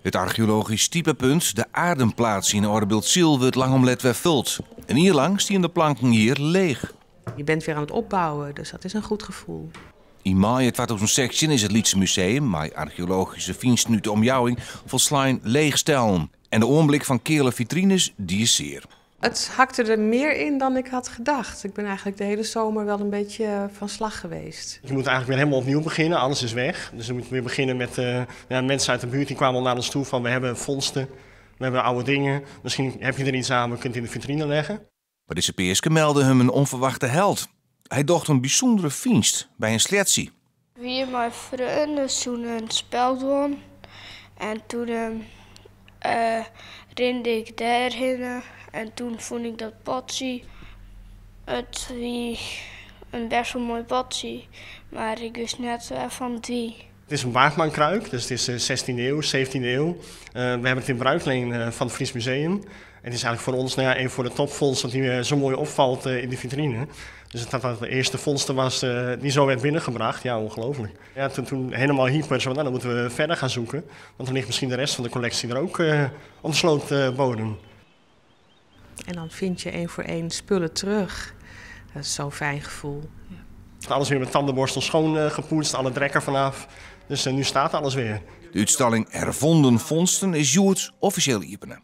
Het archeologisch typepunt, de aardenplaats in Orbeeld-Ziel, wordt langomlet weer vuld. Een jaar lang staan de planken hier leeg. Je bent weer aan het opbouwen, dus dat is een goed gevoel. In mei 2016 is het Lietse Museum, met archeologische vindsten uit de omjouwing, volslijn leegstellen. En de oorblik van kele vitrines, die is zeer. Het hakte er meer in dan ik had gedacht. Ik ben eigenlijk de hele zomer wel een beetje van slag geweest. Je moet eigenlijk weer helemaal opnieuw beginnen, alles is weg. Dus we moeten weer beginnen met mensen uit de buurt die kwamen al naar ons toe van we hebben vondsten, we hebben oude dingen. Misschien heb je er iets aan, we kunnen het in de vitrine leggen. Maar deze Peerske meldde hem een onverwachte held. Hij docht een bijzondere vindst bij een sletsie. Wie mijn vrienden toen een spel doen. En toen rende ik daarheen. En toen vond ik dat potje. Het wie een best wel mooi potje. Maar ik wist net van wie. Het is een Waagmankruik, dus het is 16e eeuw, 17e eeuw. We hebben het in bruikleen van het Fries Museum. En het is eigenlijk voor ons een voor de topvondst dat die zo mooi opvalt in de vitrine. Dus dat de eerste vondsten was die zo werd binnengebracht. Ja, ongelooflijk. Ja, toen helemaal hyper, zo, dan moeten we verder gaan zoeken. Want dan ligt misschien de rest van de collectie er ook op de slootbodem. En dan vind je één voor één spullen terug. Dat is zo'n fijn gevoel. Ja. Alles weer met tandenborstel schoon gepoetst, alle drek er vanaf. Dus nu staat alles weer. De uitstalling Hervonden Vondsten is officieel openen.